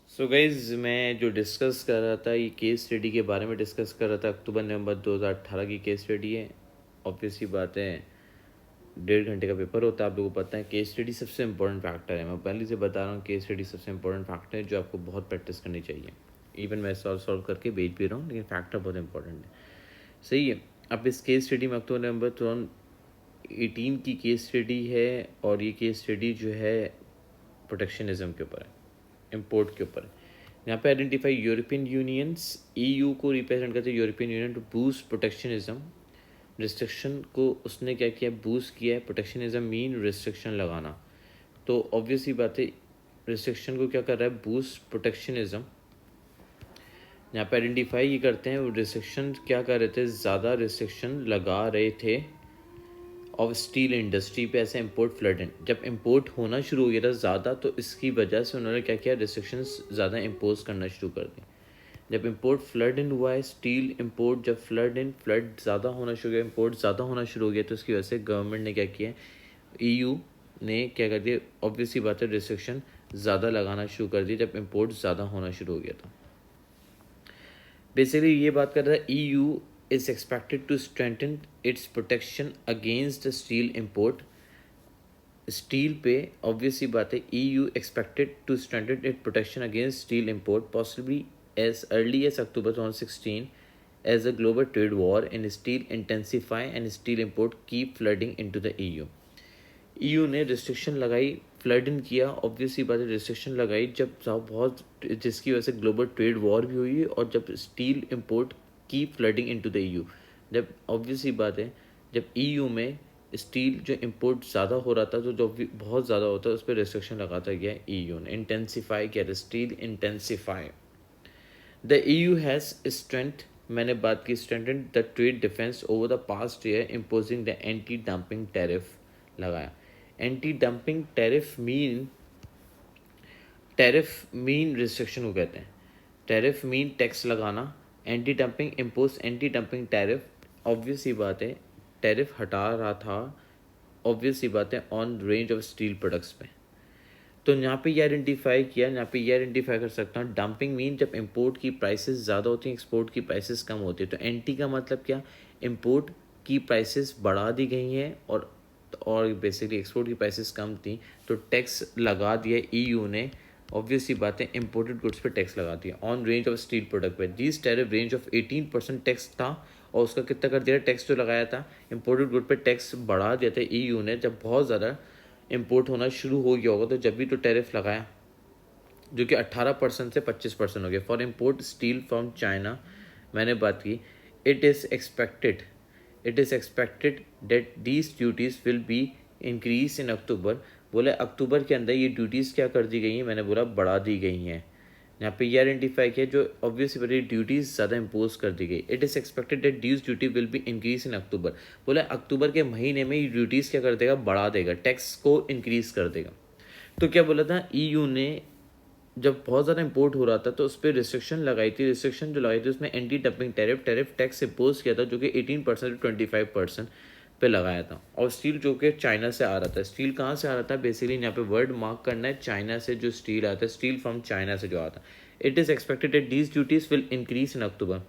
So guys मैं जो discuss कर रहा था ये केस स्टडी के बारे में डिस्कस कर रहा था। अक्टूबर नवंबर 2018 की केस स्टडी है। ऑब्वियसली बात है, 1.5 घंटे का पेपर होता है। आप लोगों को पता है केस स्टडी सबसे इंपॉर्टेंट फैक्टर है। मैं पहले से बता रहा हूँ, केस स्टडी सबसे इंपॉर्टेंट फैक्टर है जो आपको बहुत प्रैक्टिस करनी चाहिए। इवन मैं सॉल्व करके भेज भी रहा हूँ, लेकिन फैक्टर बहुत इंपॉर्टेंट है। सही है। अब इस केस स्टडी में अक्टूबर नवंबर 2018 की केस स्टडी है, और ये केस स्टडी जो है प्रोटेक्शनिज्म के ऊपर है, इम्पोर्ट के ऊपर है। यहाँ पे आइडेंटिफाई यूरोपियन यूनियंस, ईयू को रिप्रेजेंट करते हैं European union to boost protectionism. Restriction को उसने क्या किया, बूस्ट किया है। प्रोटेक्शनिज्म मीन रिस्ट्रिक्शन लगाना। तो ऑब्वियसली बात है, रिस्ट्रिक्शन को क्या कर रहा है, बूस्ट प्रोटेक्शनिज्म। यहाँ पे आइडेंटिफाई ये करते हैं, रिस्ट्रिक्शन क्या कर रहे थे, ज़्यादा रिस्ट्रिक्शन लगा रहे थे और स्टील इंडस्ट्री पे ऐसे इम्पोर्ट फ्लड इन। जब इम्पोर्ट होना शुरू हो गया था ज़्यादा, तो इसकी वजह से उन्होंने क्या किया, रिस्ट्रिक्शंस ज़्यादा इम्पोज करना शुरू कर दी। जब इम्पोर्ट फ्लड इन हुआ है, स्टील इम्पोर्ट जब फ्लड ज़्यादा होना शुरू हो गया, इम्पोर्ट ज़्यादा होना शुरू हो गया, तो उसकी वजह से गवर्नमेंट ने क्या किया, ईयू ने क्या कर दिया, ऑब्वियसली बात है, रिस्ट्रिक्शन ज़्यादा लगाना शुरू कर दी जब इम्पोर्ट ज़्यादा होना शुरू हो गया था। बेसिकली ये बात कर रहा है, EU is expected to strengthen its protection against the steel import। Steel पे ऑब्वियसली बात है, EU expected to strengthen its protection against steel import possibly as early as October 2016 as the global trade war in steel intensify and steel import keep flooding into the EU। EU ने restriction लगाई, flood इन किया। Obviously बात है, restriction लगाई जब बहुत, जिसकी वजह से ग्लोबल ट्रेड वॉर भी हुई और जब स्टील इम्पोर्ट की फ्लडिंग इनटू द EU। जब ऑब्वियसली बात है, जब EU में स्टील जो इम्पोर्ट ज़्यादा हो रहा था, तो जो बहुत ज़्यादा होता है उस पर रिस्ट्रिक्शन लगाता गया EU ने। इंटेंसीफाई किया, steel intensify. The EU has strength, मैंने बात की, strengthen the trade defence over the past year imposing the anti dumping tariff लगाया। Anti dumping tariff mean restriction को कहते हैं। टैरिफ मीन टैक्स लगाना, anti dumping impose anti dumping tariff. Obviously बात है, टैरिफ हटा रहा था, ऑब्वियसली बात है, on range of steel products पे। तो यहाँ पे ये आइडेंटिफाई किया, यहाँ पे ये आइडेंटिफाई कर सकता हूँ, डंपिंग मीन जब इंपोर्ट की प्राइसेस ज़्यादा होती हैं, एक्सपोर्ट की प्राइसेस कम होती है। तो एंटी का मतलब क्या, इंपोर्ट की प्राइसेस बढ़ा दी गई हैं और बेसिकली एक्सपोर्ट की प्राइसेस कम थी, तो टैक्स लगा दिया EU ने। ऑब्वियसली बात है, इंपोर्टेड गुड्स पे टैक्स लगा दिया on range of steel product पे। This tariff range of 18% tax था, और उसका कितना कर दिया, टैक्स जो लगाया था इंपोर्टेड गुड पे टैक्स बढ़ा दिया था EU ने। जब बहुत ज़्यादा इम्पोर्ट होना शुरू हो गया होगा, तो जब भी तो टैरिफ लगाया, जो कि 18% से 25% हो गया for import steel from China. मैंने बात की, it is expected that these duties will be increase in October. बोले अक्टूबर के अंदर ये ड्यूटीज़ क्या कर दी गई हैं, मैंने बोला बढ़ा दी गई हैं। यहाँ पे ये आइडेंटिफाई किया, जो ऑब्वियसली बड़ी ड्यूटीज़ ज़्यादा इम्पोज कर दी गई। It is expected that dues duty will be increase in October. बोले अक्टूबर के महीने में ये ड्यूटीज़ क्या कर देगा, बढ़ा देगा, टैक्स को इंक्रीज कर देगा। तो क्या बोला था, EU ने जब बहुत ज़्यादा इंपोर्ट हो रहा था तो उस पर रिस्ट्रिक्शन लगाई थी। रिस्ट्रिक्शन जो लगाई थी उसमें anti dumping tariff tax impose किया था, जो कि 18% से 25% पे लगाया था। और स्टील जो कि चाइना से आ रहा था, स्टील कहाँ से आ रहा था, बेसिकली यहाँ पे वर्ड मार्क करना है, चाइना से जो स्टील आता है, स्टील फ्रॉम चाइना से जो आता है। It is expected that these duties will increase in October.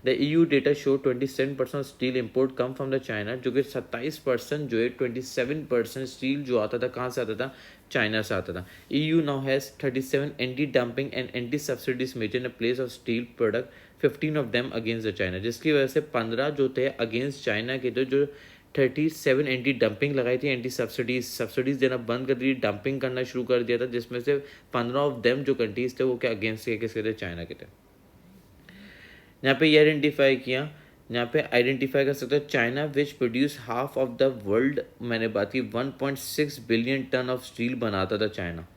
The EU data show 27% steel import come from the China, जो कि 27% जो है, 27% स्टील जो आता था कहाँ से आता था, चाइना से आता था। EU now has 37 anti dumping and anti subsidies measure in place of steel product, 15 of them against the China, जिसकी वजह से 15 जो थे अगेंस्ट चाइना के थे, जो 37 एंटी डंपिंग लगाई थी, एंटी सब्सिडीज देना बंद कर दी, डंपिंग करना शुरू कर दिया था, जिसमें से 15 ऑफ देम जो कंट्रीज थे वो क्या अगेंस्ट के किसके थे, चाइना के थे। यहाँ पे ये आइडेंटिफाई किया, यहाँ पे आइडेंटिफाई कर सकते हो, China which produce half of the world, मैंने बात की 1.6 बिलियन टन ऑफ स्टील बनाता था China,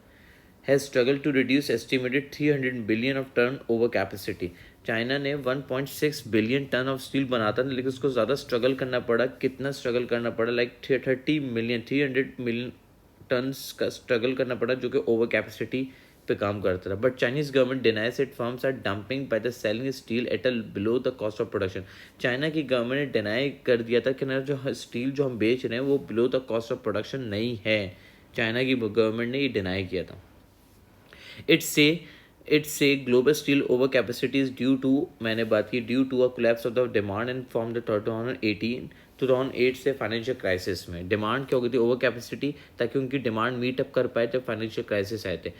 has struggle to reduce estimated 300 billion of ton over capacity. China ने 1.6 बिलियन टन ऑफ स्टील बनाता था, लेकिन उसको ज़्यादा स्ट्रगल करना पड़ा। कितना स्ट्रगल करना पड़ा, लाइक 300 मिलियन टन्स का स्ट्रगल करना पड़ा, जो कि ओवर कैपेसिटी पे काम करता था। But Chinese government denies it firms are dumping by the selling steel at below the cost of production. China की गवर्नमेंट ने डिनाई कर दिया था कि ना, जो स्टील जो हम बेच रहे हैं वो below the cost of production नहीं है। चाइना की गवर्नमेंट ने ये डिनाई किया था। It's say it's say global steel over capacity is due to, मैंने बात की due to a collapse of the demand and from the 2008 से फाइनेंशियल क्राइसिस में डिमांड क्या हो गई थी, ओवर कैपेसिटी, ताकि उनकी डिमांड मीट अप कर पाए जब फाइनेंशियल क्राइसिस आए थे,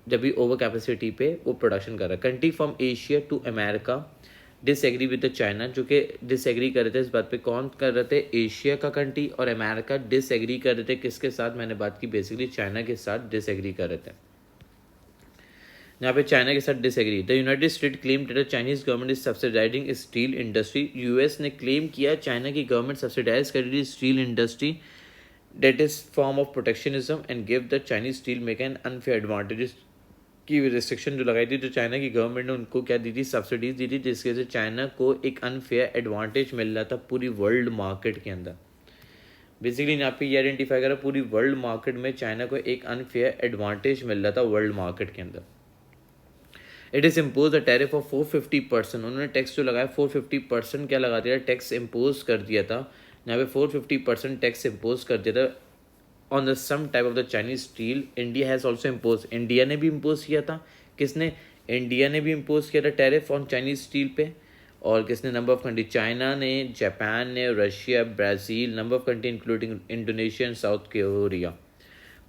जब भी ओवर कैपेसिटी पे वो प्रोडक्शन कर रहा है। Country from Asia to America disagree with the China, जो कि डिसएग्री कर रहे थे इस बात पे, कौन कर रहे थे, एशिया का कंट्री और अमेरिका डिसएग्री कर रहे थे किसके साथ, मैंने बात की बेसिकली चाइना के साथ डिसएग्री कर रहे थे। यहाँ पे चाइना के साथ disagree. The United State claim that the Chinese government is subsidising steel industry, US ने क्लेम किया चाइना की गवर्नमेंट सब्सिडाइज कर रही है steel industry, that is form of protectionism and give the Chinese steel maker an unfair advantages की restriction जो लगाई थी, जो चाइना की गवर्नमेंट ने उनको क्या दी थी, सब्सिडीज दी थी, जिसकी वजह से चाइना को एक अनफेयर एडवांटेज मिल रहा था पूरी वर्ल्ड मार्केट के अंदर। बेसिकली यहाँ पे ये आइडेंटिफाई करा पूरी वर्ल्ड मार्केट में चाइना को एक अनफेयर एडवांटेज मिल रहा था वर्ल्ड मार्केट के अंदर। It is impose a tariff of 450%, उन्होंने टैक्स जो लगाया 450% क्या लगा दिया, टैक्स इम्पोज कर दिया था, यहाँ पे 450% टैक्स इम्पोज कर दिया था on the some type of the Chinese steel. India has also impose, India ने भी इम्पोज किया था, किसने, इंडिया ने भी इम्पोज किया था टैरिफ ऑन चाइनीज स्टील पे, और किसने, नंबर ऑफ कंट्री, चाइना ने, जापान ने, Russia, Brazil, number of country including Indonesia and south Korea.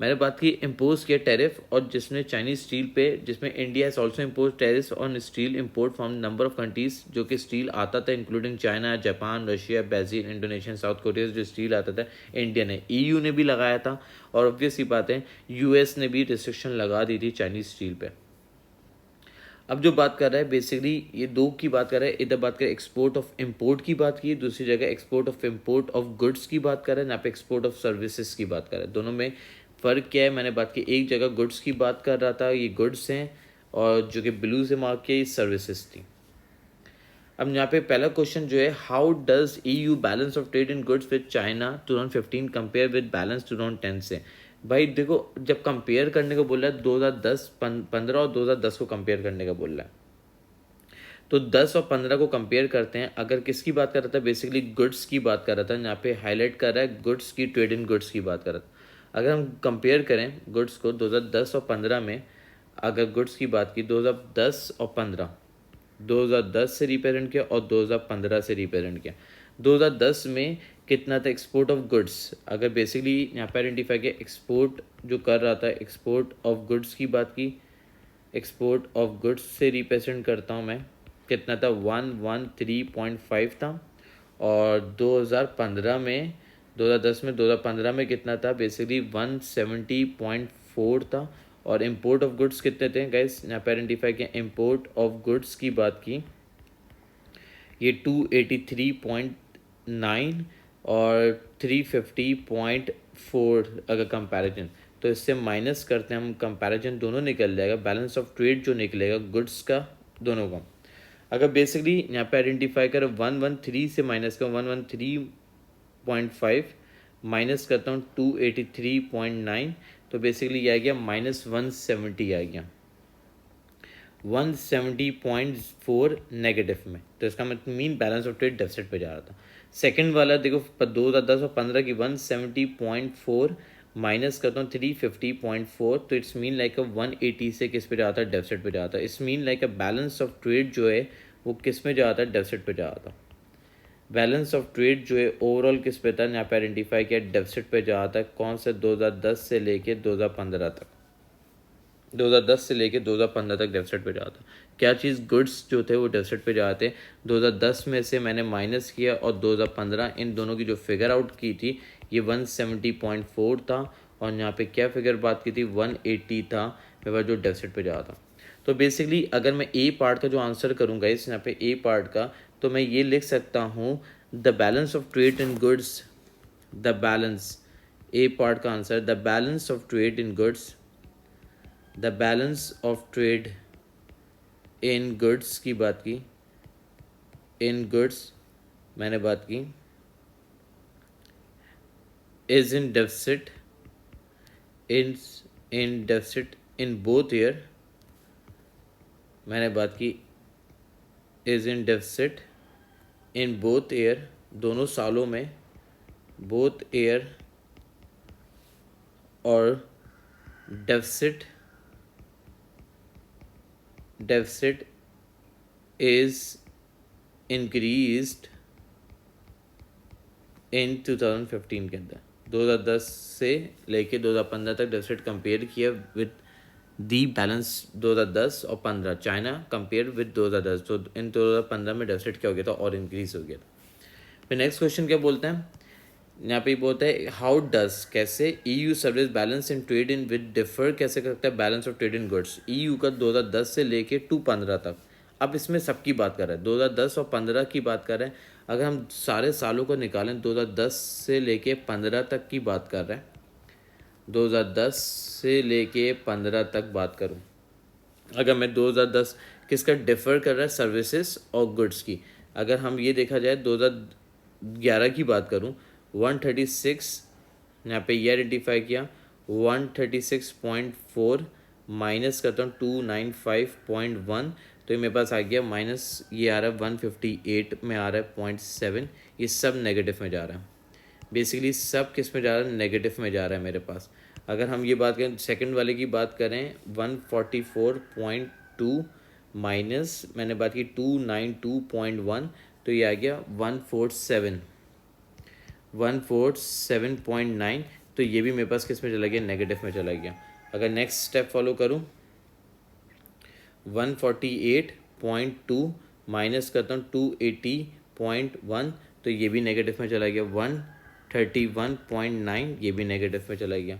मैंने बात की इम्पोज किया टैरिफ, और जिसमें चाइनीज स्टील पे, जिसमें India has also impose tariff on steel import from number of countries, जो कि स्टील आता था including China, Japan, Russia, Brazil, Indonesia, south Korea, जो स्टील आता था इंडिया ने, ईयू ने भी लगाया था, और ऑब्वियस सी बात है यूएस ने भी रिस्ट्रिक्शन लगा दी थी चाइनीज स्टील पे। अब जो बात कर रहा है बेसिकली ये दो की बात कर रहा है, इधर बात कर एक्सपोर्ट ऑफ इम्पोर्ट की बात की, दूसरी जगह export of import of goods की बात कर रहा है, यहाँ पे एक्सपोर्ट ऑफ सर्विसेज की बात कर रहा है। दोनों में फ़र्क क्या है, मैंने बात की एक जगह गुड्स की बात कर रहा था, ये गुड्स हैं, और जो कि ब्लू से मार्क किया ये सर्विसेज थी। अब यहाँ पे पहला क्वेश्चन जो है, how does EU balance of trade in goods with China 2015 compare with balance 2010 से। भाई देखो, जब कंपेयर करने को बोल रहा है 2015 और 2010 को कंपेयर करने का बोल रहा है, तो 10 और 15 को कंपेयर करते हैं। अगर किसकी बात कर रहा था, बेसिकली गुड्स की बात कर रहा था, यहाँ पे हाईलाइट कर रहा है गुड्स की, ट्रेड इन गुड्स की बात कर रहा था। अगर हम कंपेयर करें गुड्स को 2010 और 15 में, अगर गुड्स की बात की 2010 और 15, 2010 से रिप्रेजेंट किया और 2015 से रिप्रेजेंट किया। 2010 में कितना था एक्सपोर्ट ऑफ गुड्स, अगर बेसिकली यहाँ पर आइडेंटिफाई किया एक्सपोर्ट जो कर रहा था, एक्सपोर्ट ऑफ गुड्स की बात की, एक्सपोर्ट ऑफ गुड्स से रिप्रेजेंट करता हूँ मैं, कितना था 113.5 था, और 2015 में, 2010 में 2015 में कितना था, बेसिकली 170.4 था। और इम्पोर्ट ऑफ गुड्स कितने थे गाइस, यहाँ पे आइडेंटिफाई किया इम्पोर्ट ऑफ गुड्स की बात की, ये 283.9 और 350.4 अगर कंपैरिजन, तो इससे माइनस करते हैं हम, कंपैरिजन दोनों निकल जाएगा, बैलेंस ऑफ ट्रेड जो निकलेगा गुड्स का दोनों का। अगर बेसिकली यहाँ पे आइडेंटिफाई करें 113 से माइनस का 113.5 माइनस करता हूँ 283.9, तो बेसिकली ये आ गया -170 आ गया, 170.4 नेगेटिव में, तो इसका मतलब mean balance of trade deficit पे जा रहा था। सेकंड वाला देखो 2010 और 15 की 170.4 माइनस करता हूँ 350.4, तो इट्स मीन लाइक अ 180 से किस पे जाता है, डेफिसिट पे जाता है। It's mean like a balance of trade जो है वो किस में जाता है, डेफिसिट पे जाता है। बैलेंस ऑफ ट्रेड जो है ओवरऑल किस पे था, यहाँ पे आइडेंटिफाई किया डेफिसिट पे जाता है, कौन से 2010 से लेके 2015 तक, 2010 से लेके 2015 तक डेफिसिट पे जाता। क्या चीज़, गुड्स जो थे वो डेफिसिट पे जाते। 2010 में से मैंने माइनस किया और 2015 इन दोनों की जो फिगर आउट की थी ये 170.4 था, और यहाँ पे क्या फिगर बात की थी 180 था मेरे पास जो डेफिसिट पे जाता। तो बेसिकली अगर मैं ए पार्ट का जो आंसर करूँगा इस यहाँ पे ए पार्ट का, तो मैं ये लिख सकता हूँ the balance of trade in goods, the balance, A part का answer the balance of trade in goods, the balance of trade in goods की बात की, इन गुड्स मैंने बात की, is in deficit, in deficit in both year, मैंने बात की is in deficit in both year, दोनों सालों में, बोथ ईयर, और deficit deficit is increased in 2015 के अंदर 2010 से लेके 2015 तक डेफिसिट कंपेयर किया विद दी बैलेंस 2010 और 15 चाइना कंपेयर विद 2010, तो इन 2015 में डेफिसिट क्या हो गया था और इंक्रीज हो गया था। फिर नेक्स्ट क्वेश्चन क्या बोलते हैं, यहाँ पे बोलता है हाउ डज, कैसे EU service balance in trade in with differ कैसे करता है balance of trade in goods EU का 2010 से लेके 2015 तक। अब इसमें सबकी बात कर रहे हैं, 2010 और 15 की बात कर रहे हैं। अगर हम सारे सालों को निकालें 2010 से लेके 15 तक की बात कर रहे हैं, 2010 से लेके 15 तक बात करूं, अगर मैं 2010 किसका डिफ़र कर रहा है सर्विसेज और गुड्स की, अगर हम ये देखा जाए 2011 की बात करूं 136, यहाँ पे ये आइडेंटिफाई किया 136.4 माइनस करता हूँ 295.1, तो ये मेरे पास आ गया माइनस, ये आ रहा है 158 में आ रहा है 0.7, ये सब नेगेटिव में जा रहा है। बेसिकली सब किस में जा रहा है, नेगेटिव में जा रहा है मेरे पास। अगर हम ये बात करें सेकंड वाले की बात करें 144.2 माइनस मैंने बात की 292.1, तो ये आ गया 147.9, तो ये भी मेरे पास किस में चला गया, नेगेटिव में चला गया। अगर नेक्स्ट स्टेप फॉलो करूं 148.2 माइनस करता हूँ 280.1, तो ये भी नेगेटिव में चला गया। 131.9 ये भी नेगेटिव में चला गया।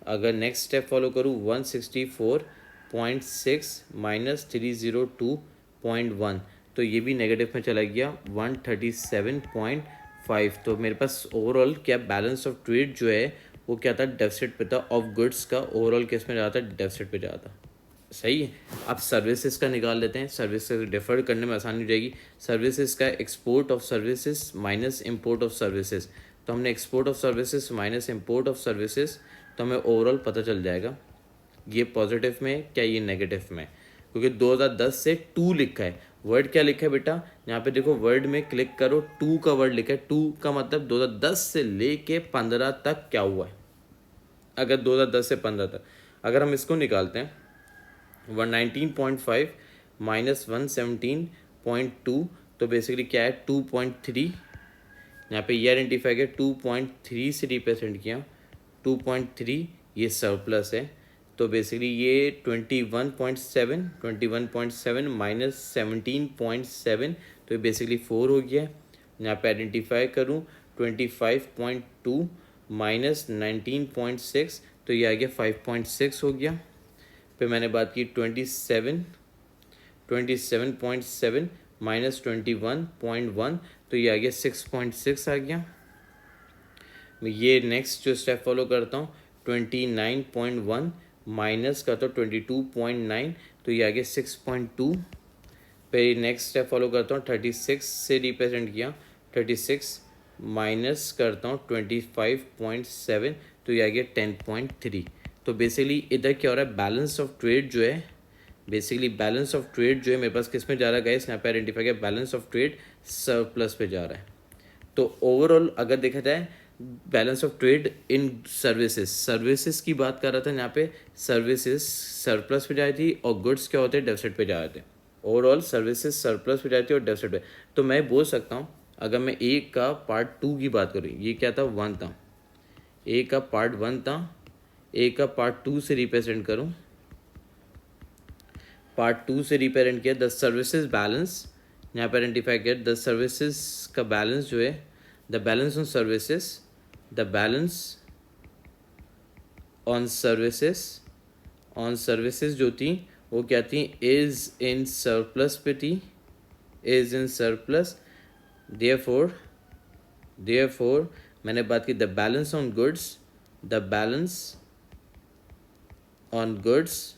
अगर नेक्स्ट स्टेप फॉलो करूँ 164.6 माइनस 302.1, तो ये भी नेगेटिव में चला गया 137.5। तो मेरे पास ओवरऑल क्या बैलेंस ऑफ ट्रेड जो है वो क्या था, डेफिसिट पे था, ऑफ गुड्स का ओवरऑल किस में जाता, डेफिसिट पे जाता। सही है। अब सर्विसेज का निकाल लेते हैं, सर्विसेज डिफर करने में आसानी हो जाएगी। सर्विसेज का export of services minus import of services, तो हमने export of services minus import of services, तो हमें ओवरऑल पता चल जाएगा ये पॉजिटिव में क्या ये नेगेटिव में, क्योंकि 2010 से 2 लिखा है। वर्ड क्या लिखा है बेटा, यहाँ पे देखो वर्ड में क्लिक करो, 2 का वर्ड लिखा है। 2 का मतलब 2010 से लेके 15 तक क्या हुआ है। अगर 2010 से 15 तक अगर हम इसको निकालते हैं 119.5 माइनस 117.2, तो बेसिकली क्या है 2.3, यहाँ पे ये आइडेंटिफाई किया 2.3 से रिप्रेजेंट किया, 2.3 ये सरप्लस है, तो बेसिकली ये 21.7 माइनस 17.7, तो ये बेसिकली 4 हो गया। यहाँ पे आइडेंटिफाई करूँ 25.2 माइनस 19.6, तो ये आ गया 5.6 हो गया। फिर मैंने बात की 27.7 माइनस 21.1, तो ये आ गया 6.6 आ गया। मैं ये नेक्स्ट जो स्टेप फॉलो करता हूँ 29.1 माइनस करता हूँ 22.9, तो ये आ गया 6.2। फिर नेक्स्ट स्टेप फॉलो करता हूँ 36 से रिप्रेजेंट किया, 36 माइनस करता हूँ 25.7, तो ये आ गया 10.3। तो बेसिकली इधर क्या हो रहा है, बैलेंस ऑफ ट्रेड जो है, बेसिकली बैलेंस ऑफ ट्रेड जो है मेरे पास किस में जा रहा है गाइस, यहाँ पे आइडेंटिफाई किया बैलेंस ऑफ ट्रेड सरप्लस पे जा रहा है। तो ओवरऑल अगर देखा जाए balance of trade in services की बात कर रहा था, यहाँ पे सर्विसेज सरप्लस पे जाती थी और गुड्स क्या होते हैं, डेफिसिट पे जा रहे थे। ओवरऑल सर्विसेज सरप्लस पे जाती है और डेफिसिट पे, तो मैं बोल सकता हूँ अगर मैं ए का पार्ट 2 की बात करूँ, ये क्या था 1 था, ए का पार्ट 1 था, ए का पार्ट 2 से रिप्रेजेंट करूँ, पार्ट 2 से रिप्रेजेंट किया द सर्विसेज बैलेंस, यहाँ पर आइडेंटिफाई किया द सर्विसेज का बैलेंस जो है, the balance on services, the balance on services जो थी वो क्या थी, इज इन सरप्लस पे थी, इज इन सरप्लस। देयरफॉर मैंने बात की the balance on goods, the balance on goods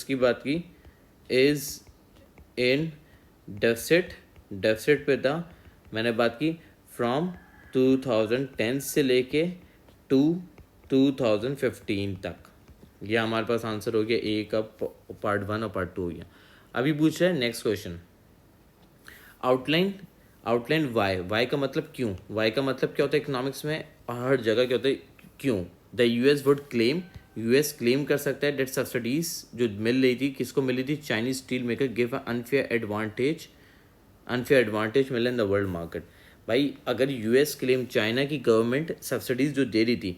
की बात की, इज इन डेफिसिट पे था। मैंने बात की फ्रॉम 2010 से लेके टू 2015 तक। ये हमारे पास आंसर हो गया ए का पार्ट 1 और पार्ट 2 हो गया। अभी पूछ रहे हैं नेक्स्ट क्वेश्चन, आउटलाइन वाई का मतलब क्यों, वाई का मतलब क्या होता है इकोनॉमिक्स में, हर जगह क्या होता है क्यों। The US would claim US claim कर सकता है डेट सब्सिडीज जो मिल रही थी, किसको मिल रही थी, Chinese steel maker give unfair advantage मिला इन द वर्ल्ड मार्केट। भाई अगर यूएस क्लेम चाइना की गवर्नमेंट सब्सिडीज जो दे रही थी,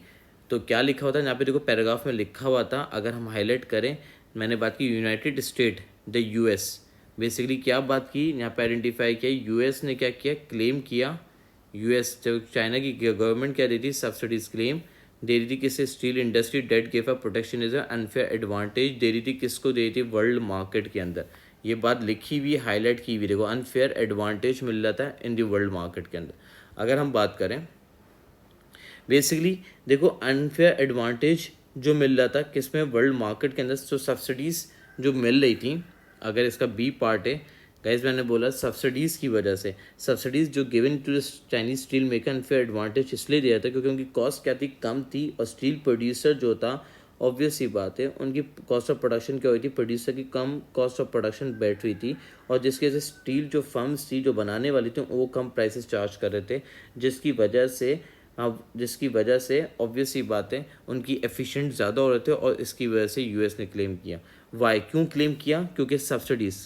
तो क्या लिखा हुआ था यहाँ पे, देखो पैराग्राफ में लिखा हुआ था, अगर हम हाईलाइट करें, मैंने बात की United state the US, basically क्या बात की यहाँ पे आइडेंटिफाई किया, यूएस ने क्या किया, क्लेम किया, यूएस जो चाइना की गवर्नमेंट क्या दे रही थी, सब्सिडीज क्लेम दे रही थी किससे, steel industry, that give a protectionism unfair advantage दे रही थी, किसको दे रही थी, वर्ल्ड मार्केट के अंदर। ये बात लिखी हुई, हाईलाइट की हुई, देखो अनफेयर एडवांटेज मिल रहा था इन दी वर्ल्ड मार्केट के अंदर। अगर हम बात करें बेसिकली, देखो अनफेयर एडवांटेज जो मिल रहा था किसमें, वर्ल्ड मार्केट के अंदर, तो सब्सिडीज़ जो मिल रही थी, अगर इसका बी पार्ट है गाइज, मैंने बोला सब्सिडीज़ की वजह से, सब्सिडीज़ जो given to the Chinese steel maker unfair advantage इसलिए दिया था क्योंकि उनकी कॉस्ट क्या थी, कम थी, और स्टील प्रोड्यूसर जो था, ऑब्वियस सी बात है उनकी कॉस्ट ऑफ प्रोडक्शन क्या हुई थी, प्रोड्यूसर की कम कॉस्ट ऑफ प्रोडक्शन बैठ रही थी, और जिसकी वजह से स्टील जो फर्म्स थी जो बनाने वाली थी वो कम प्राइसेस चार्ज कर रहे थे, जिसकी वजह से ऑब्वियस ही बात है उनकी एफिशिएंट ज़्यादा हो रहे थे, और इसकी वजह से यूएस ने क्लेम किया। वाई, क्यों क्लेम किया, क्योंकि सब्सिडीज़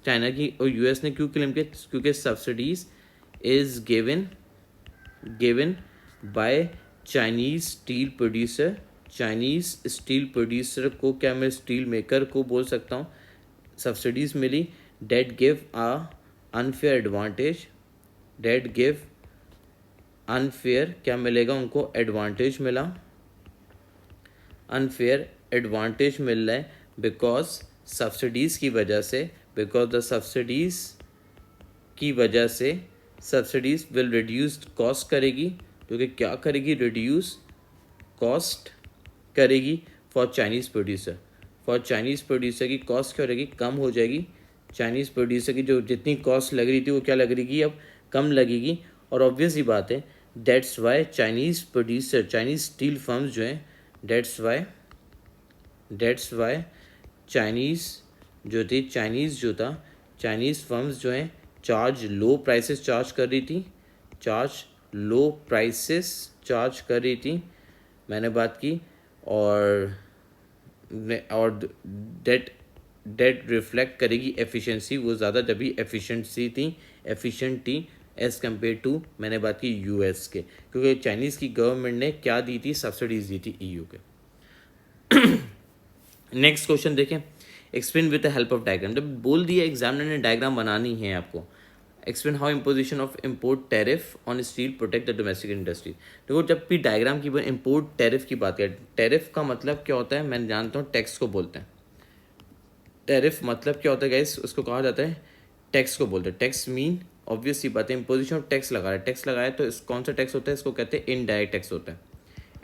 चाइना की, और यूएस ने क्यों क्लेम किया, क्योंकि subsidies is given by Chinese steel producer, Chinese steel producer को, क्या मैं स्टील मेकर को बोल सकता हूँ, सब्सिडीज़ मिली, that give a unfair advantage, that give unfair क्या मिलेगा उनको, एडवांटेज मिला, अनफेयर एडवांटेज मिल रहा है बिकॉज सब्सिडीज़ की वजह से, बिकॉज द सब्सिडीज़ की वजह से, सब्सिडीज़ विल रिड्यूस कॉस्ट करेगी, जो कि क्या करेगी, रिड्यूस कॉस्ट करेगी for Chinese producer, for Chinese producer की कॉस्ट क्या रहेगी, कम हो जाएगी, चाइनीज़ प्रोड्यूसर की जो जितनी कॉस्ट लग रही थी वो क्या लग रही, अब कम लगेगी, और ऑब्वियस ही बात है that's why Chinese producer, Chinese steel firms जो हैं, दैट्स वाई चाइनीज़ जो था, चाइनीज़ फर्म्स जो हैं लो प्राइसेस चार्ज कर रही थी, मैंने बात की, और डेट रिफ्लेक्ट करेगी एफिशिएंसी, वो ज़्यादा जब भी एफिशिएंट थी एज़ कम्पेयर टू, मैंने बात की यूएस के, क्योंकि चाइनीज़ की गवर्नमेंट ने क्या दी थी, सब्सिडीज दी थी ईयू के। नेक्स्ट क्वेश्चन देखें, explain with the help of diagram, जब बोल दिया एग्जामिनर ने डायग्राम बनानी है आपको, explain how imposition of import tariff on steel protect the domestic industry. देखो जब भी डायग्राम की इम्पोर्ट टैरिफ की बात करें, टैरिफ का मतलब क्या होता है, मैं जानता हूँ टैक्स को बोलते हैं, टैरिफ मतलब क्या होता है गाइस, उसको कहा जाता है टैक्स को बोलते हैं, टैक्स मीन ऑब्वियस सी बात है इम्पोजिशन ऑफ टैक्स लगा रहा है, टैक्स लगाया तो कौन सा टैक्स होता है, इसको कहते हैं इनडायरेक्ट टैक्स होता है।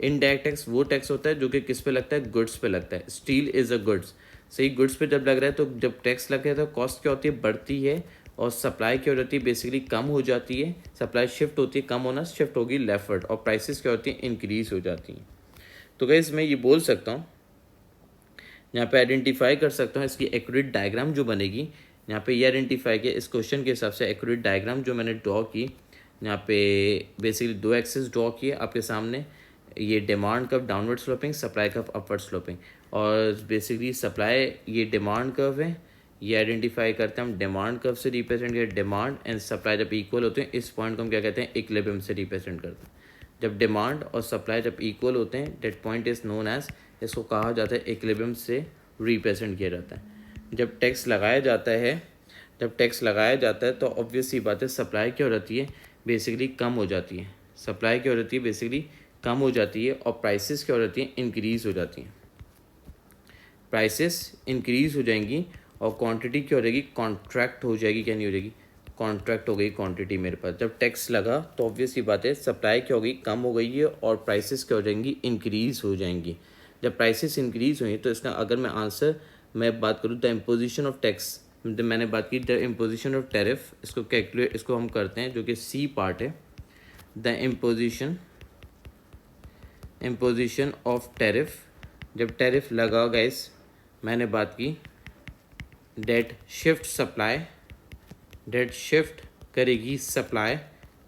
इनडायरेक्ट टैक्स वो टैक्स होता है जो कि किस पे लगता है, गुड्स पे लगता है, स्टील इज़ अ गुड्स, सही, गुड्स पे जब लग रहा है तो जब टैक्स लग रहा है तो कॉस्ट क्या होती है, बढ़ती है, और सप्लाई क्या हो जाती है, बेसिकली कम हो जाती है, सप्लाई शिफ्ट होती है, कम होना शिफ्ट होगी लेफ्टवर्ड, और प्राइसेस क्या होती है, इंक्रीज हो जाती हैं। तो गाइस मैं ये बोल सकता हूँ, यहाँ पे आइडेंटिफाई कर सकता हूँ इसकी एक्यूरेट डायग्राम जो बनेगी, यहाँ पे ये आइडेंटिफाई किया इस क्वेश्चन के हिसाब से, एक्यूरेट डायग्राम जो मैंने ड्रॉ की, यहाँ पे बेसिकली 2 एक्सेस ड्रॉ किए आपके सामने, ये demand curve downward sloping, supply curve upward sloping, और बेसिकली सप्लाई ये डिमांड कर्व है, ये आइडेंटिफाई करते हैं हम डिमांड कर्व से रिप्रेजेंट किया, डिमांड एंड सप्लाई जब इक्वल होते हैं इस पॉइंट को हम क्या कहते हैं, इक्विलिब्रियम से रिप्रेजेंट करते हैं, जब डिमांड और सप्लाई जब इक्वल होते हैं that point is known as, इसको कहा जाता है इक्विलिब्रियम से रिप्रेजेंट किया जाता है। जब टैक्स लगाया जाता है तो ऑब्वियस ही बात है सप्लाई क्या हो जाती है, बेसिकली कम हो जाती है, सप्लाई क्या हो जाती है, बेसिकली कम हो जाती है, और प्राइसेस क्या हो जाती हैं, इंक्रीज़ हो जाती हैं, प्राइसेस इंक्रीज़ हो जाएंगी, और क्वांटिटी क्या हो जाएगी, कॉन्ट्रैक्ट हो जाएगी, क्या नहीं हो जाएगी, कॉन्ट्रैक्ट हो गई क्वांटिटी मेरे पास। जब टैक्स लगा तो ऑब्वियस ही बात है सप्लाई क्या हो गई, कम हो गई है, और प्राइसेस क्या हो जाएंगी, इंक्रीज़ हो जाएंगी। जब प्राइसेस इंक्रीज़ हुई तो इसका अगर मैं बात करूँ द इम्पोजिशन ऑफ टैक्स, मैंने बात की द इम्पोजिशन ऑफ टैरिफ, इसको कैलकुलेट इसको हम करते हैं जो कि सी पार्ट है, द इम्पोजिशन ऑफ टैरिफ, जब टैरिफ लगा गाइस मैंने बात की डेट शिफ्ट करेगी सप्लाई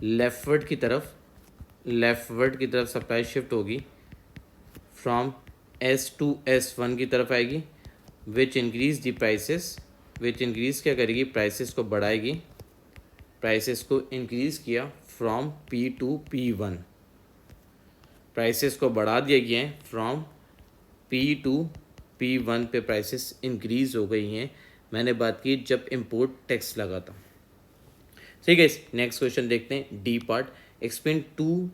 लेफ्टवर्ड की तरफ सप्लाई शिफ्ट होगी फ्रॉम S2 S1 की तरफ आएगी, which increase the prices, which increase क्या करेगी, प्राइसेस को बढ़ाएगी, प्राइसेस को इंक्रीज किया फ्रॉम P2 P1, प्राइसेस को बढ़ा दिया गया है फ्रॉम P2 P1 पे प्राइसेस इंक्रीज हो गई हैं। मैंने बात की जब इम्पोर्ट टैक्स लगा था। ठीक है, नेक्स्ट क्वेश्चन देखते हैं, D part, explain to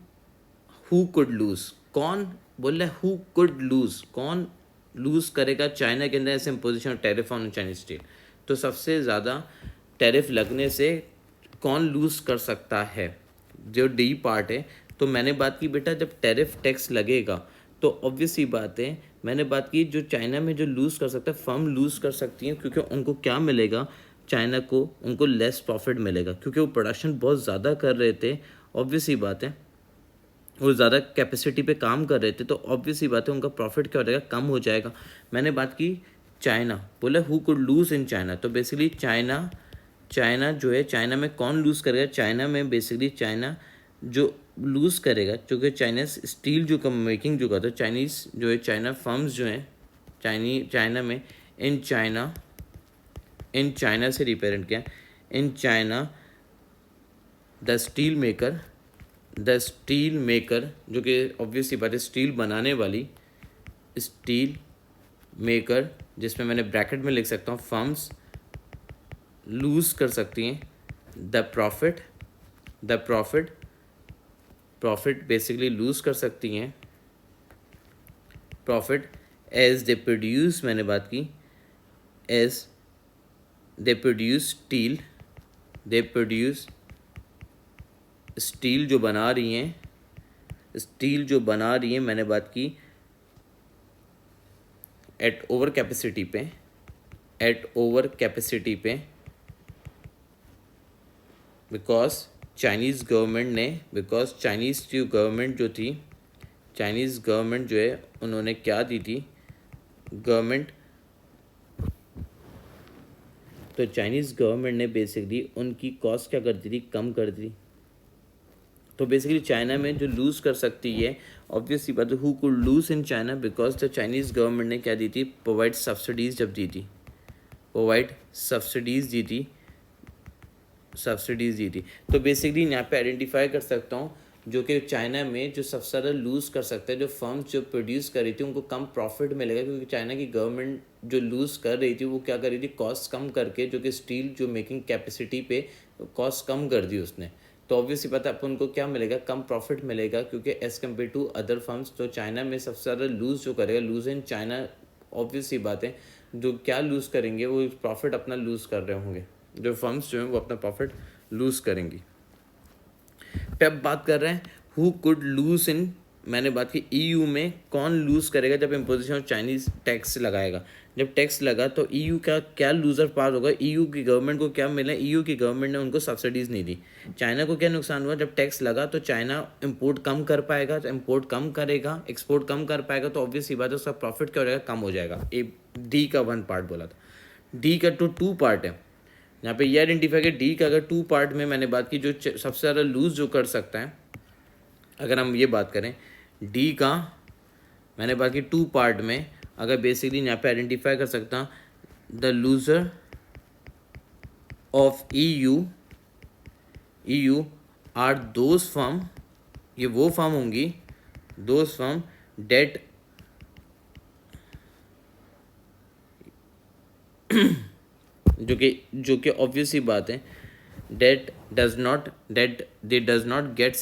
who could lose, कौन बोल रहा है हु कुड लूज, कौन लूज करेगा चाइना के अंदर ऐसे imposition tariff on Chinese steel. तो सबसे ज़्यादा टैरिफ लगने से कौन लूज कर सकता है, जो डी पार्ट है। तो मैंने बात की बेटा जब टैरिफ टैक्स लगेगा तो ऑब्वियस ही बात है, मैंने बात की जो चाइना में जो लूज़ कर सकता है, फर्म लूज़ कर सकती हैं, क्योंकि उनको क्या मिलेगा, चाइना को उनको लेस प्रॉफिट मिलेगा, क्योंकि वो प्रोडक्शन बहुत ज़्यादा कर रहे थे। ऑब्वियस ही बात है वो ज़्यादा कैपेसिटी पे काम कर रहे थे, तो ऑब्वियस ही बात है उनका प्रॉफिट क्या हो जाएगा, कम हो जाएगा। मैंने बात की चाइना, बोला who could lose in China, तो बेसिकली चाइना जो है, चाइना में कौन लूज़ करेगा, चाइना में बेसिकली चाइना जो लूज़ करेगा, क्योंकि चाइना स्टील जो कम मेकिंग जो करता है, चाइनीज़ जो है, चाइना फर्म्स जो हैं चाइना में, इन चाइना से रिप्रेजेंट किया, in China the steel maker जो कि ऑब्वियसली बात है स्टील बनाने वाली, स्टील मेकर जिसमें मैंने ब्रैकेट में लिख सकता हूँ फर्म्स लूज़ कर सकती हैं द प्रॉफिट बेसिकली लूज़ कर सकती हैं प्रॉफिट एज दे प्रोड्यूस, मैंने बात की एज दे प्रोड्यूस स्टील जो बना रही हैं, मैंने बात की एट ओवर कैपेसिटी पे, बिकॉज चाइनीज़ गवर्नमेंट जो है उन्होंने क्या दी थी तो चाइनीज़ गवर्नमेंट ने बेसिकली उनकी कॉस्ट क्या कर दी थी, कम कर दी। तो बेसिकली चाइना में जो लूज़ कर सकती है, ऑब्वियसली बात है who could lose in China, because the Chinese government ने क्या दी थी, प्रोवाइड सब्सिडीज़ दी थी। तो बेसिकली यहाँ पे आइडेंटिफाई कर सकता हूँ जो कि चाइना में जो सबसे ज़्यादा लूज़ कर सकता है, जो फर्म्स जो प्रोड्यूस कर रही थी उनको कम प्रॉफिट मिलेगा, क्योंकि चाइना की गवर्नमेंट जो लूज़ कर रही थी वो क्या कर रही थी, कॉस्ट कम करके, जो कि स्टील जो मेकिंग कैपेसिटी पे कॉस्ट कम कर दी उसने। तो ऑब्वियसली पता है अपन को क्या मिलेगा, कम प्रॉफिट मिलेगा, क्योंकि as compare to other firms. तो चाइना में सबसे ज़्यादा लूज़ जो करेगा, लूज़ इन चाइना, ऑब्वियसली बात है जो क्या लूज़ करेंगे वो प्रॉफिट अपना लूज़ कर रहे होंगे, जो फर्म्स जो हैं वो अपना प्रॉफिट लूज़ करेंगी। पे अब बात कर रहे हैं हु कुड लूज इन, मैंने बात की ईयू में कौन लूज़ करेगा जब इम्पोजिशन ऑफ चाइनीज़ टैक्स लगाएगा। जब टैक्स लगा तो ईयू का क्या लूज़र पार्ट होगा, ईयू की गवर्नमेंट को क्या मिला, ईयू की गवर्नमेंट ने उनको सब्सिडीज़ नहीं दी। चाइना को क्या नुकसान हुआ, जब टैक्स लगा तो चाइना इम्पोर्ट कम कर पाएगा, तो इम्पोर्ट कम करेगा, एक्सपोर्ट कम कर पाएगा, तो ऑब्वियस सी बात है उसका प्रॉफिट क्या हो जाएगा, कम हो जाएगा। ए डी का 1 पार्ट बोला था, डी का तो 2 पार्ट है। यहाँ पे ये आइडेंटिफाई किया डी का अगर 2 पार्ट में मैंने बात की जो सबसे ज़्यादा लूज़ जो कर सकता है, अगर हम ये बात करें डी का, मैंने बात की 2 पार्ट में, अगर बेसिकली यहाँ पे आइडेंटिफाई कर सकता हूँ the loser of EU are those firm, ये वो फर्म होंगी, दोज फर्म डेट जो कि ऑब्वियस ही बात है that does not get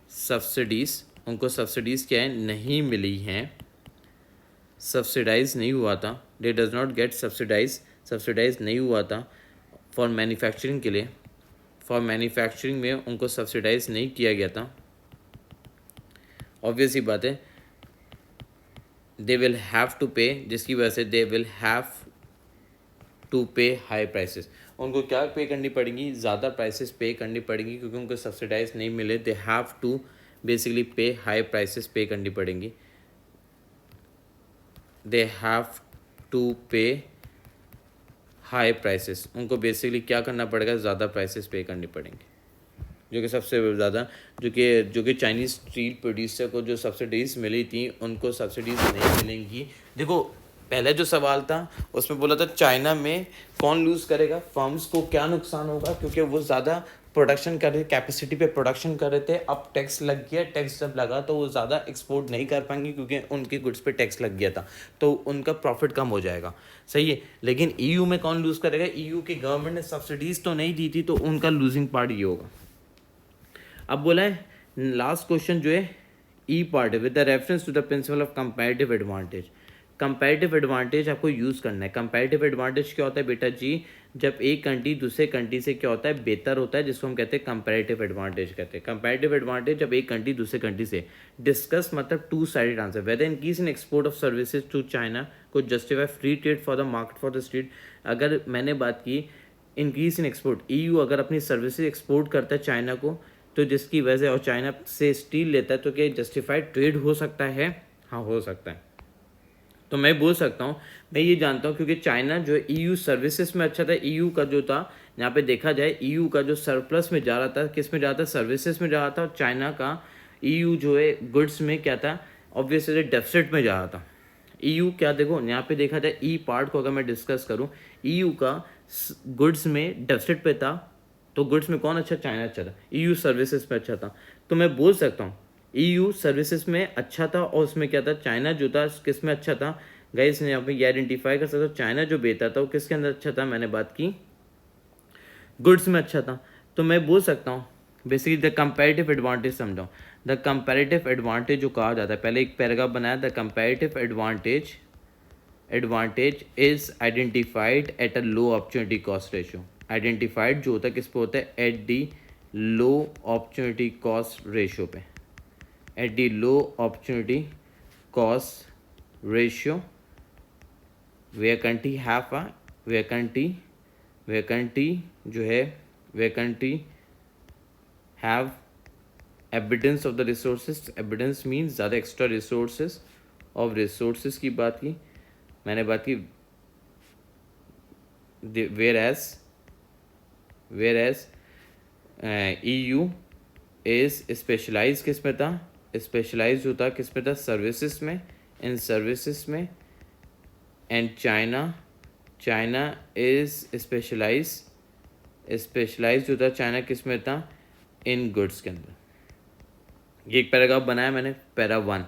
subsidies, उनको सब्सिडीज़ क्या है, नहीं मिली हैं, सब्सिडाइज नहीं हुआ था, they does not get subsidise नहीं हुआ था फॉर मैन्युफैक्चरिंग के लिए, फॉर मैन्युफैक्चरिंग में उनको सब्सिडाइज नहीं किया गया था। ऑब्वियस ही बात है दे विल हैव टू पे, जिसकी वजह से दे विल हैव टू पे हाई प्राइसेस, उनको क्या पे करनी पड़ेंगी, ज़्यादा प्राइसेस पे करनी पड़ेंगी, क्योंकि उनको सब्सिडाइज नहीं मिले, दे हैव टू बेसिकली पे हाई प्राइसेस पे करनी पड़ेंगी, दे हैव टू पे हाई प्राइसेस, उनको बेसिकली क्या करना पड़ेगा, ज़्यादा प्राइसेस पे करनी पड़ेंगी। जो कि सबसे ज़्यादा जो कि चाइनीज़ स्टील प्रोड्यूसर को जो सब्सिडीज़ मिली थी उनको सब्सिडीज़ नहीं मिलेंगी। देखो पहले जो सवाल था उसमें बोला था चाइना में कौन लूज़ करेगा, फर्म्स को क्या नुकसान होगा, क्योंकि वो ज़्यादा प्रोडक्शन कर रहे, कैपेसिटी पे प्रोडक्शन कर रहे थे। अब टैक्स लग गया, टैक्स जब लगा तो वो ज़्यादा एक्सपोर्ट नहीं कर पाएंगे क्योंकि उनके गुड्स पे टैक्स लग गया था, तो उनका प्रॉफिट कम हो जाएगा। सही है, लेकिन ईयू में कौन लूज़ करेगा? ईयू की गवर्नमेंट ने सब्सिडीज़ तो नहीं दी थी, तो उनका लूजिंग पार्ट ये होगा। अब बोला है लास्ट क्वेश्चन जो है ई पार्ट है, with the reference to the principle of comparative advantage. Comparative advantage आपको यूज़ करना है। कंपैरेटिव एडवांटेज क्या होता है बेटा जी? जब एक कंट्री दूसरे कंट्री से क्या होता है, बेहतर होता है, जिसको हम कहते हैं कंपैरेटिव एडवांटेज कहते हैं। कंपैरेटिव एडवांटेज जब एक कंट्री दूसरे कंट्री से, डिस्कस मतलब two sided answer, whether increase in export of services to China को justify free trade for the market for the state. अगर मैंने बात की इंक्रीज इन एक्सपोर्ट, ईयू अगर अपनी सर्विसेज एक्सपोर्ट करता है चाइना को, तो जिसकी वजह से, और चाइना से स्टील लेता है, तो क्या जस्टिफाइड ट्रेड हो सकता है? हाँ हो सकता है। तो मैं बोल सकता हूँ, मैं ये जानता हूँ क्योंकि चाइना जो है ईयू सर्विसेज में अच्छा था। ईयू का जो था, यहाँ पे देखा जाए ईयू का जो सरप्लस में जा रहा था, किस में जा रहा था? सर्विसेज में जा रहा था। और चाइना का ईयू जो है गुड्स में क्या था? ऑब्वियसली डेफिसिट में जा रहा था। ईयू क्या, देखो यहाँ पे देखा जाए ई पार्ट को अगर मैं डिस्कस करूँ, ईयू का गुड्स में डेफिसिट पे था, तो गुड्स में कौन अच्छा? चाइना अच्छा था। ईयू सर्विसेज में अच्छा था, तो मैं बोल सकता हूँ ईयू सर्विसेज में अच्छा था, और उसमें क्या था? चाइना जो था किस में अच्छा था? गाइस यहाँ पे ये आइडेंटिफाई कर सकते हो, चाइना जो बेहतर था वो किसके अंदर अच्छा था? मैंने बात की गुड्स में अच्छा था। तो मैं बोल सकता हूँ बेसिकली द कंपैरेटिव एडवांटेज समझाऊँ। द कंपैरेटिव एडवांटेज जो कहा जाता है, पहले एक पैराग्राफ बनाया, the comparative advantage is identified at a low opportunity cost ratio. Identified जो होता है किस पे होता है? At the low opportunity cost ratio पे, at the low opportunity cost ratio where country have a, where country जो है, where country have evidence of the resources. Evidence means ज़्यादा एक्स्ट्रा रिसोर्सेज, ऑफ रिसोर्सेज की बात की मैंने, बात की whereas EU is specialise किस में था? स्पेशलाइज जो था किस में था? सर्विसेज में, इन सर्विसेज में। एंड चाइना इज स्पेशलाइज जो था चाइना किस में था? इन गुड्स के अंदर। ये एक पैराग्राफ बनाया मैंने, पैरा 1,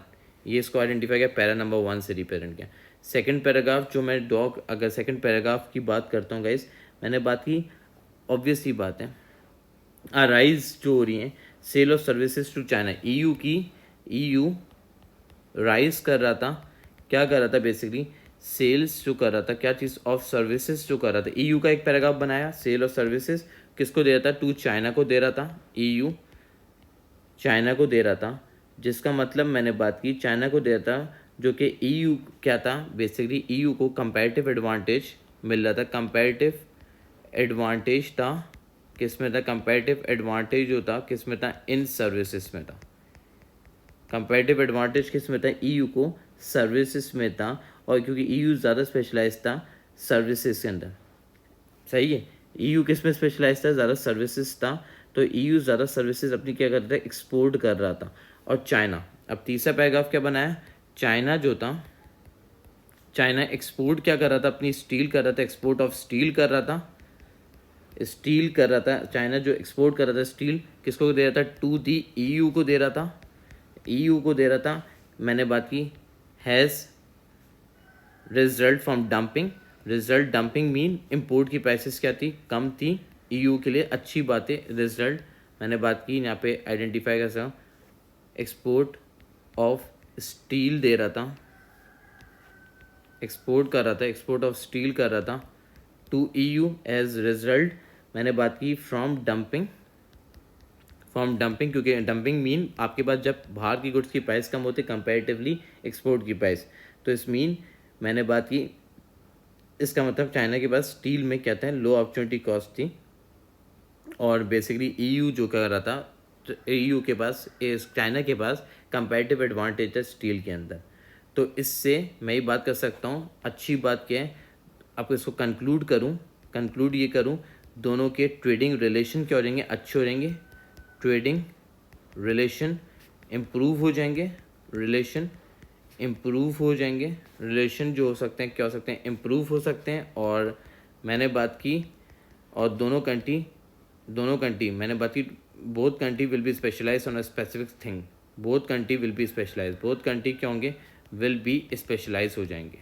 ये इसको आइडेंटिफाई किया, पैरा नंबर 1 से रिप्रेजेंट किया। सेकंड पैराग्राफ जो मैं अगर सेकंड पैराग्राफ की बात करता हूँ गाइस, मैंने बात की ऑब्वियस ही बात है, राइज जो हो रही है sale of services to China. EU rise कर रहा था, क्या कर रहा था? बेसिकली सेल्स जो कर रहा था, क्या चीज़? ऑफ सर्विसेज जो कर रहा था। ईयू का एक पैराग्राफ बनाया, सेल ऑफ सर्विसेज किसको दे रहा था? टू चाइना को दे रहा था। ईयू चाइना को दे रहा था, जिसका मतलब मैंने बात की चाइना को दे रहा था, जो कि ईयू क्या था? बेसिकली ईयू को कंपैरेटिव एडवांटेज मिल रहा था। कंपैरेटिव एडवांटेज था किस में था? कंपैरेटिव एडवांटेज जो था किस में था? इन सर्विसेज में था। कंपैरेटिव एडवांटेज किस में था? ईयू को सर्विसेज में था, और क्योंकि ईयू ज़्यादा स्पेशलाइज था सर्विसेज के अंदर। सही है, ईयू किस में स्पेशलाइज था? ज़्यादा सर्विसेज था, तो ईयू ज़्यादा सर्विसेज अपनी क्या कर रहा था? एक्सपोर्ट कर रहा था। और चाइना, अब तीसरा पैराग्राफ क्या बनाया? चाइना जो था, चाइना एक्सपोर्ट क्या कर रहा था? अपनी स्टील कर रहा था, एक्सपोर्ट ऑफ स्टील कर रहा था, स्टील कर रहा था। चाइना जो एक्सपोर्ट कर रहा था स्टील, किसको दे रहा था? टू दी ईयू को दे रहा था, ईयू को दे रहा था। मैंने बात की has result from dumping. Result dumping mean import की प्राइसेस क्या थी? कम थी। ईयू के लिए अच्छी बात है रिजल्ट। मैंने बात की यहाँ पे आइडेंटिफाई कर सकता, एक्सपोर्ट ऑफ स्टील दे रहा था, एक्सपोर्ट कर रहा था, एक्सपोर्ट ऑफ स्टील कर रहा था टू ईयू। एज रिजल्ट मैंने बात की फ्रॉम डंपिंग, क्योंकि डंपिंग मीन आपके पास जब बाहर की गुड्स की प्राइस कम होती कंपैरेटिवली एक्सपोर्ट की प्राइस, तो इस मीन मैंने बात की, इसका मतलब चाइना के पास स्टील में क्या था? लो अपॉर्चुनिटी कॉस्ट थी। और बेसिकली ईयू जो कर रहा था, तो ईयू के पास, चाइना के पास कंपैरेटिव एडवांटेज है स्टील के अंदर। तो इससे मैं ये बात कर सकता हूँ, अच्छी बात क्या है? आपको इसको कंक्लूड ये करूँ, दोनों के ट्रेडिंग रिलेशन क्या हो जाएंगे? अच्छे हो जाएंगे। ट्रेडिंग रिलेशन इम्प्रूव हो जाएंगे, रिलेशन इम्प्रूव हो जाएंगे, रिलेशन जो हो सकते हैं क्या हो सकते हैं, इम्प्रूव हो सकते हैं। और मैंने बात की और दोनों कंट्री मैंने बात की, both country will be specialise on a specific thing, both country will be specialise, both country क्या होंगे, विल बी स्पेशलाइज हो जाएंगे।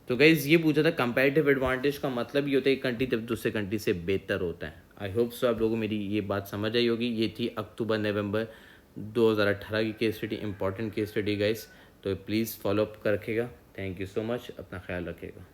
तो गाइज ये पूछा था कंपैरेटिव एडवांटेज का मतलब ये होता है एक कंट्री जब दूसरे कंट्री से बेहतर होता है। आई होप सो आप लोगों को मेरी ये बात समझ आई होगी। ये थी अक्टूबर नवंबर 2018 की case study, important case study guys, तो प्लीज़ फॉलो अप कर रखेगा। थैंक यू सो मच, अपना ख्याल रखेगा।